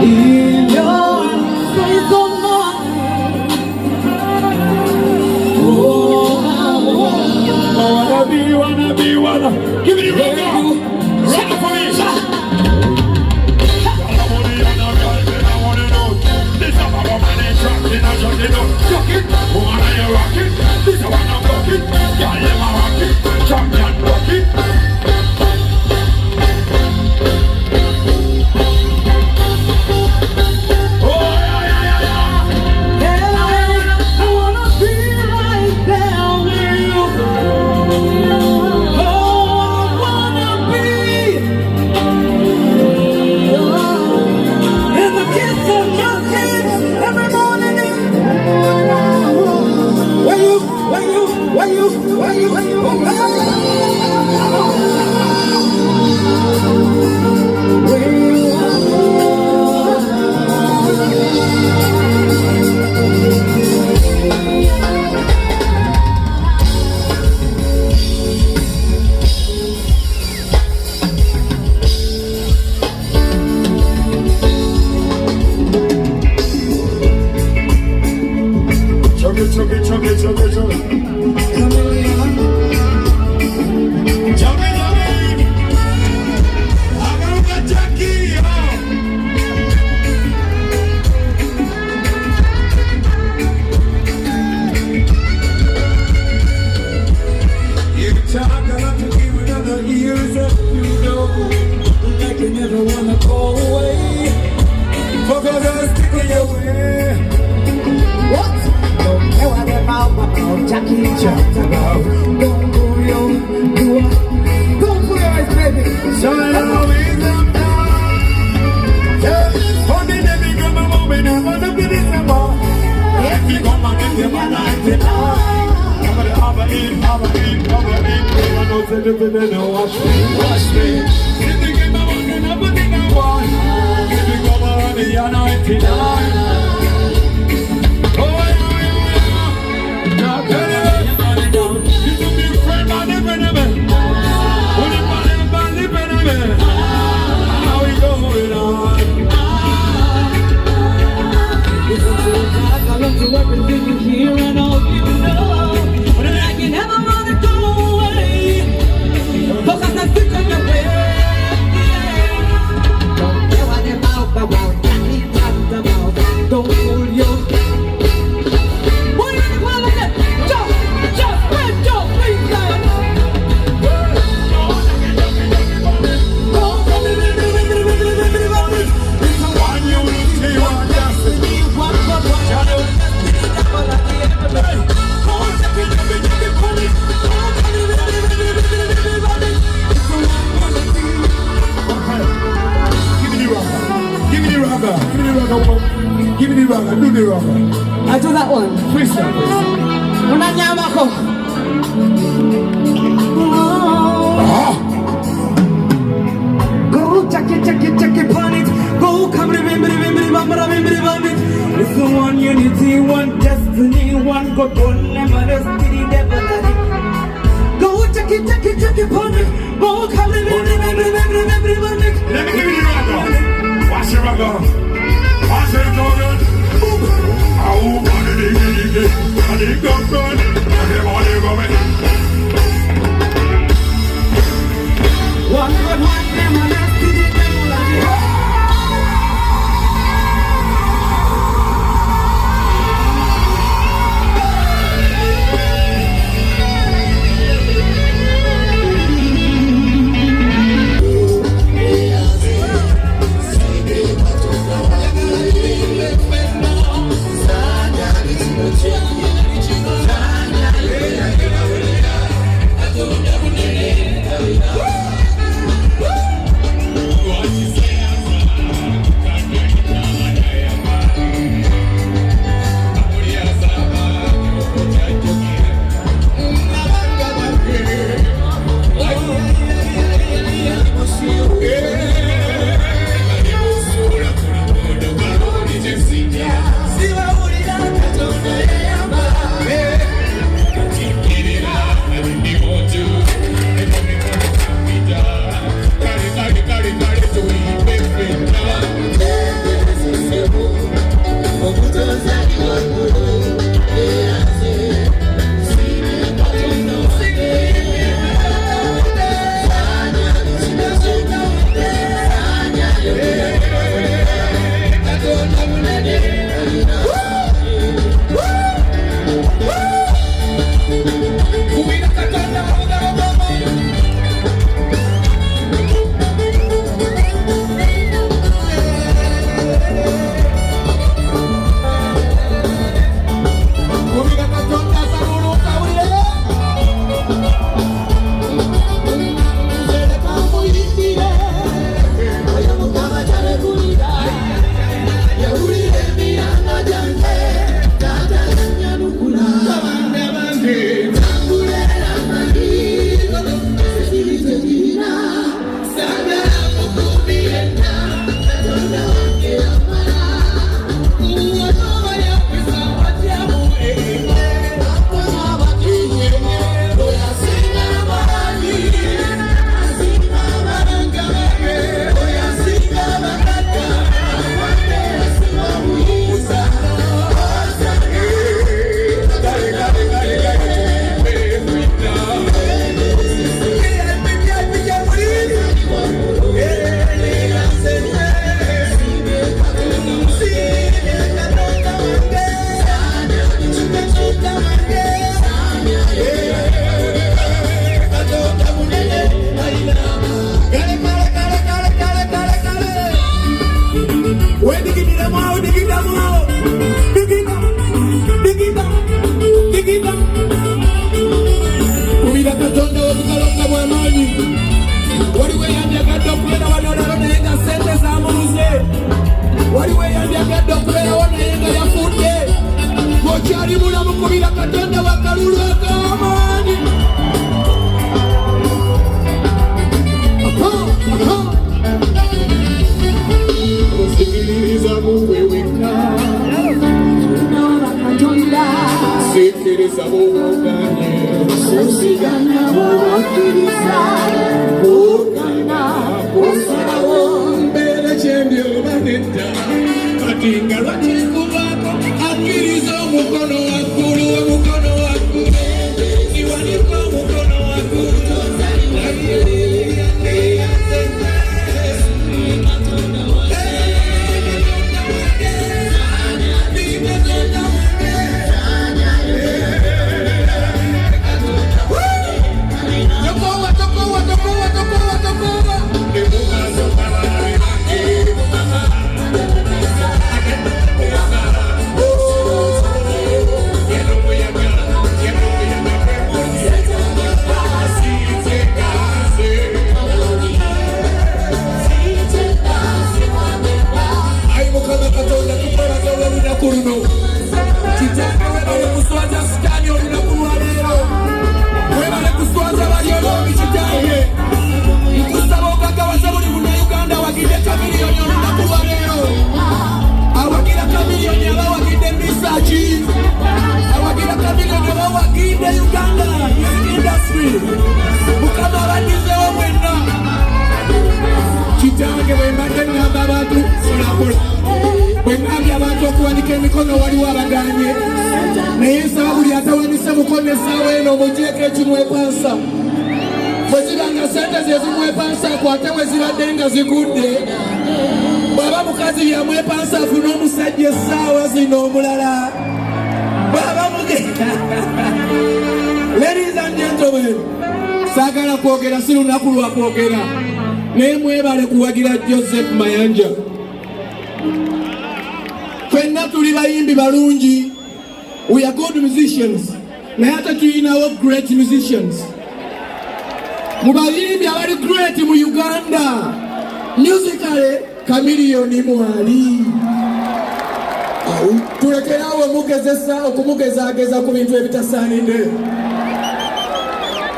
in your face of mine. Oh, I wanna be. Give me the rock. Shout it for me. This is about money, trucking, I'm chucking. Woman, are you rocking? This is what I'm rocking. Y'all never rocking. Champion rocking. I do that one. Freestyle. Go check it, pon it. Go come remember it. It's the one unity, one destiny, one God, one never destiny, never let it. Go check it, pon it. Go come remember it. Let me give you the ragga. Watch your ragga. Watch it go good. I want it, and it go good. And they want it going. One God, one never destiny, never let it. We dig it down, dig it down, dig it down, dig it down, dig it down. Kumira Katonda okukalonga bw'amaanyi. Waliwo eyandyagadde okubeera wano naye nga ssente zaamubuze. Waliwo eyandyagadde okubeerawo naye nga yafudde. Okyali mulamu kubira Katonda w'akalulu ak'amaanyi. Osikiririza muwe wekka. Sikiriza bw'oganye. Osigana bw'okkiriza. Ogana bw'osalawo. Mbeera kyendi oba nedda. Kati nga lwakikubaako akkiriza omukono waggulu, omukono waggulu. Siwanika omukono waggulu. Emikono waliwo abaganye naye nsaba buli atawanise mukono essaawa eno omugyeko ekimwepansa bwe ziba nga sente ze zimwepansa akwate bwe zibadde nga zigudde bw'aba mukazi yamwepansa afuna omusajja essaawa zino omulala bw'aba Ladies and gentlemen, saagala kwogera si lunaku lwa kwogera naye mwebale kuwagira Joseph Mayanja. Fenna tuli bayimbi balungi. We are good musicians. Naye ate tulinawo great musicians. Mu bayimbi abali great mu Uganda. Musically, Chameleone mwali. Tulekerawo mugezesa okumugezaageza ku bintu ebitasaanidde.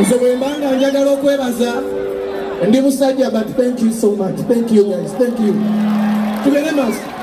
Nze bwe mbanga njagala okwebaza ndi musajja, but thank you so much. Thank you guys. Thank you. Tugende mask.